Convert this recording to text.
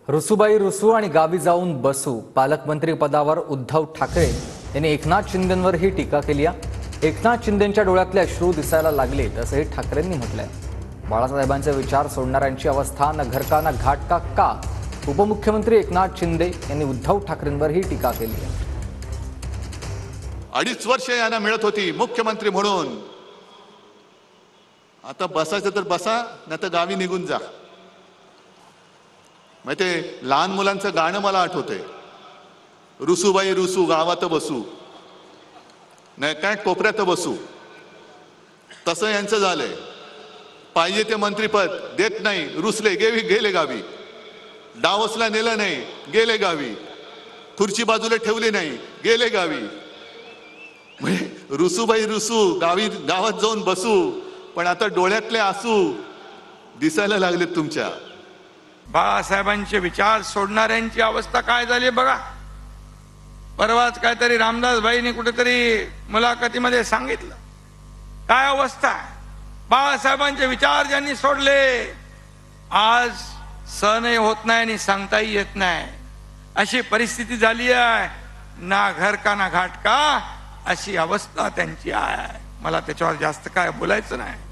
रुसूबाई रुसू आणि गावी जाऊन बसू पालकमंत्री पदावर उद्धव ठाकरे यांनी एकनाथ शिंदेंवरही टीका केली आहे। एकनाथ शिंदेंच्या डोळ्यातले अश्रू दिसायला लागले असंही ठाकरेंनी म्हटलंय। बाळासाहेबांचे विचार सोडणाऱ्यांची अवस्था न घर का न घाट का उपमुख्यमंत्री एकनाथ शिंदे यांनी उद्धव ठाकरेंवरही टीका केली आहे। 2.5 वर्ष यांना मिळत होती मुख्यमंत्री म्हणून। आता बसायचं तर बसा, नाही तर गावी निघून जा। मग ते लहान मुलांचं गाणं मला आठवतंय, रुसूबाई रुसू गावात बसू, नाही काय कोपऱ्यात बसू। तसं यांचं झालंय। पाहिजे ते मंत्रीपद देत नाही, रुसले गेले गावी। डावसला नेलं नाही, गेले गावी। खुर्ची बाजूला ठेवली नाही, गेले गावी। रुसूबाई रुसू गावात जाऊन बसू, पण आता डोळ्यातले आसू दिसायला लागलेत तुमच्या। बाळासाहेबांचे विचार सोडणाऱ्यांची अवस्था काय झाली बघा। परवाच काहीतरी रामदास भाईंनी कुठेतरी मुलाखतीमध्ये सांगितलं, काय अवस्था आहे। बाळासाहेबांचे विचार ज्यांनी सोडले, आज सहनही होत नाही आणि सांगताही येत नाही, अशी परिस्थिती झाली आहे। ना घर का ना घाट का अशी अवस्था त्यांची आहे। मला त्याच्यावर जास्त काय बोलायचं नाही।